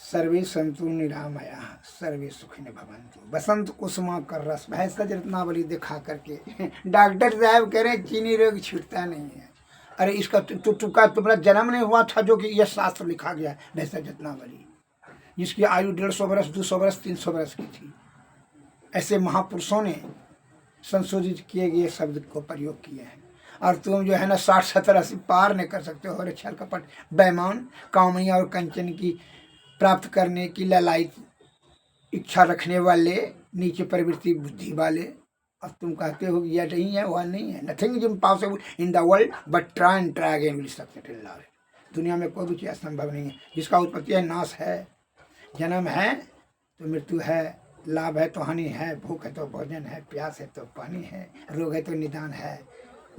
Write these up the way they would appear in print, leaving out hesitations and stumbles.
सर्वे संतु निरामया सर्वे सुखिन भवन्तु। बसंत कुसुमाकर रस भैंसज रत्नावली दिखा करके डॉक्टर साहब कह रहे चीनी रोग छूटता नहीं है। अरे इसका तुका तुम्हारा जन्म नहीं हुआ था जो कि यह शास्त्र लिखा गया भैंसज रत्नावली, जिसकी आयु 150 वर्ष 200 वर्ष 300 वर्ष की थी। ऐसे महापुरुषों ने संशोधित किए गए शब्द को प्रयोग किए हैं। और तुम जो है ना 60 70 80 पार नहीं कर सकते हो। और छल कपट बेईमान कामनी और कंचन की प्राप्त करने की ललायत इच्छा रखने वाले नीचे प्रवृत्ति बुद्धि वाले, और तुम कहते हो यह नहीं है वह नहीं है। Nothing is impossible in the world but try and try again will success in life. दुनिया में कोई भी चीज़ असंभव नहीं है। जिसका उत्पत्ति है नाश है, जन्म है तो मृत्यु है, लाभ है तो हानि है, भूख है तो भोजन है, प्यास है तो पानी है, रोग है तो निदान है।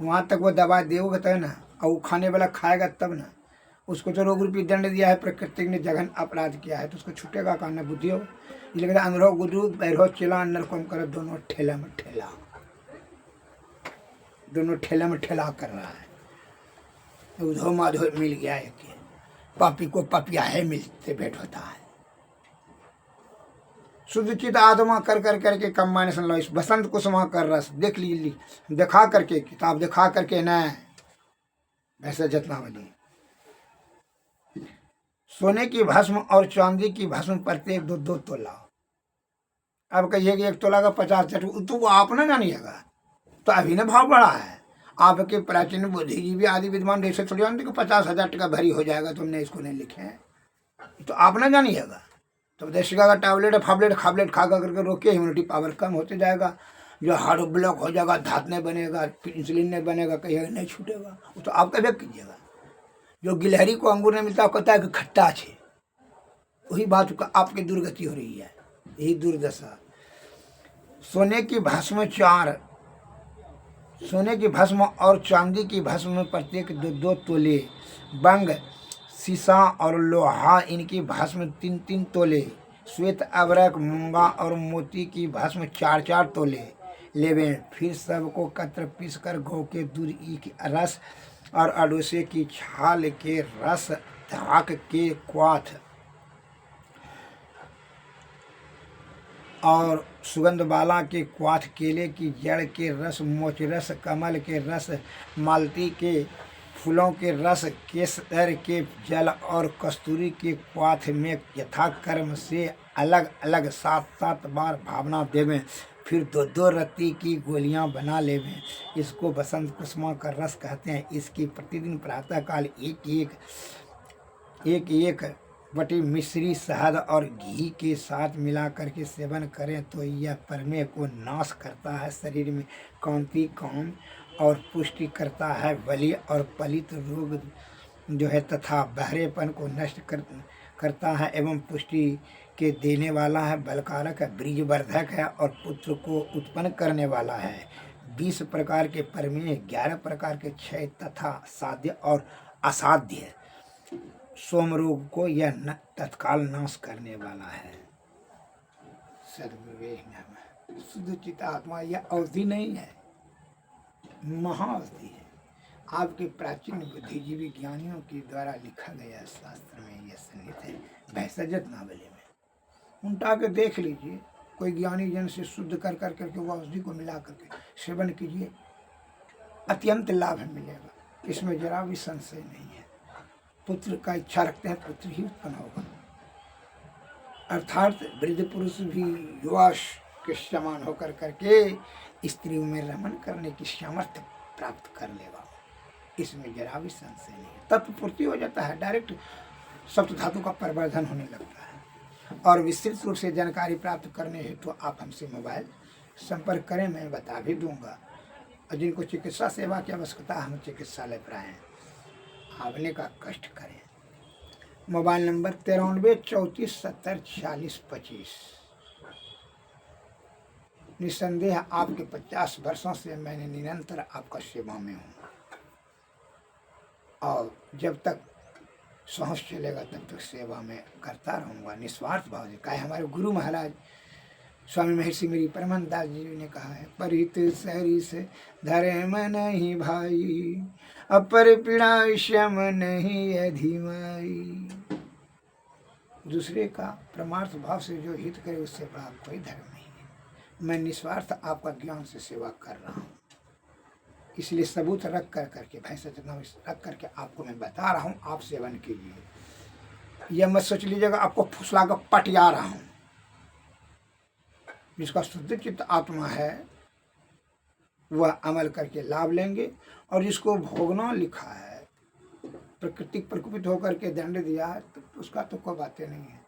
वहाँ तक वो दवा देोगे तो है ना, और वो खाने वाला खाएगा तब ना। उसको तो रोग रूपी दंड दिया है, प्रकृति ने जघन अपराध किया है तो उसको छूटेगा कहाँ? न बुद्धि हो। इसलिए अंदरो गुरु बैरो चिला अंदर कौन करो, दोनों ठेला में ठेला, दोनों ठेला में ठेला कर रहा है। उधो माधो मिल गया है कि पापी को पापिया है मिलते भेंट होता है। शुद्ध चित आत्मा कर कर करके कम्बाइन सुन लो। इस बसंत कुसुमा कर रस देख लीजिए, दिखा करके किताब दिखा करके न वैसे रत्नावली। सोने की भस्म और चांदी की भस्म प्रत्येक 2-2 तोला। अब कहिए कि 1 तोला का 50 तो वो आप ना जानिएगा, तो अभी ना भाव बढ़ा है। आपके प्राचीन बुद्धिजीवी आदि विद्वान देश थोड़ी जानते कि 50,000 टका भरी हो जाएगा, तुमने इसको नहीं लिखे हैं, तो आप ना जानिएगा। तो देशिका का टैबलेट फाबलेट खाबलेट खा करके रोके, इम्यूनिटी पावर कम होते जाएगा, जो हार्ट ब्लॉक हो जाएगा, धात नहीं बनेगा, इंसुलिन नहीं बनेगा, कहीं नहीं छूटेगा, वो तो आप कभी कीजिएगा। जो गिलहरी को अंगूर नहीं मिलता कहता है कि खट्टा है, वही बात का आपकी दुर्गति हो रही है, यही दुर्दशा। सोने की भस्म 4, सोने की भस्म और चांदी की भस्म में प्रत्येक 2-2 तोले, बंग शीशा और लोहा इनकी भस्म 3-3 तोले, श्वेत अबरक मूंगा और मोती की भस्म 4-4 तोले लेवें। फिर सबको कत्र पीस कर गौ के दूध की रस और अडोसे की छाल के रस, धाक के क्वाथ और सुगंध बाला के क्वाथ, केले की जड़ के रस, मोच रस, कमल के रस, मालती के फूलों के रस, केसर के जल और कस्तूरी के क्वाथ में यथाक्रम से अलग अलग 7-7 बार भावना देवें। फिर 2-2 रत्ती की गोलियां बना लेवें। इसको बसंत कुसुमा का रस कहते हैं। इसकी प्रतिदिन प्रातःकाल एक बटी मिश्री शहद और घी के साथ मिला करके सेवन करें तो यह प्रमेय को नाश करता है, शरीर में कांति काम और पुष्टि करता है, बलि और पलित रोग जो है तथा बहरेपन को नष्ट करता है एवं पुष्टि के देने वाला है, बलकारक है, बीजवर्धक है और पुत्र को उत्पन्न करने वाला है। 20 प्रकार के प्रमेय, 11 प्रकार के क्षय तथा साध्य और असाध्य सोम रोग को यह तत्काल नाश करने वाला है। सद्विवेक शुद्ध चित्त आत्मा यह औषधि नहीं है, महाऔषधि है। आपके प्राचीन बुद्धिजीवी ज्ञानियों के द्वारा लिखा गया शास्त्र में यह सन्निहित है। भैंसज रत्नावली में उल्टा के देख लीजिए, कोई ज्ञानी जन से शुद्ध कर करके वो औषधि को मिला करके सेवन कीजिए, अत्यंत लाभ मिलेगा, इसमें जरा भी संशय नहीं है। पुत्र का इच्छा रखते हैं, पुत्र ही उत्पन्न होगा, अर्थात वृद्ध पुरुष भी युवा के समान होकर करके स्त्रियों में रमन करने की सामर्थ्य प्राप्त कर लेगा, इसमें जरा भी संशय नहीं। तत्व पूर्ति हो जाता है, डायरेक्ट सप्त धातु का प्रवर्धन होने लगता है। और विस्तृत रूप से जानकारी प्राप्त करने हेतु तो आप हमसे मोबाइल संपर्क करें, मैं बता भी दूंगा। और जिनको चिकित्सा सेवा की आवश्यकता, हम चिकित्सालय पर आएँ, आने का कष्ट करें। Mobile number 93 34 70 40 25। निस्संदेह आपके 50 वर्षों से मैंने निरंतर आपका सेवा में हूँ, और जब तक सांस चलेगा तब तक सेवा में करता रहूँगा निस्वार्थ भाव से। कहे हमारे गुरु महाराज स्वामी महर्षि मेरी परमानंद दास जी ने कहा है, परित सरिस धर्म नहीं भाई, अपर पीड़ा श्रम नहीं अधिमाई। दूसरे का परमार्थ भाव से जो हित करे उससे बड़ा कोई धर्म नहीं है। मैं निस्वार्थ आपका ज्ञान से सेवा कर रहा हूँ, इसलिए सबूत रख करके भैंस रख करके आपको मैं बता रहा हूँ, आप सेवन कीजिए। यह मत सोच लीजिएगा आपको फुसला कर पटिया रहा हूँ। जिसका शुद्ध चित्त आत्मा है वह अमल करके लाभ लेंगे, और जिसको भोगना लिखा है, प्रकृति प्रकुपित होकर के दंड दिया है, तो उसका तो कोई बातें नहीं है,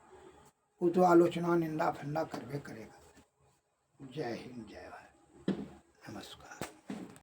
वो तो आलोचना निंदा फंदा करवे करेगा। जय हिंद, जय भारत, नमस्कार।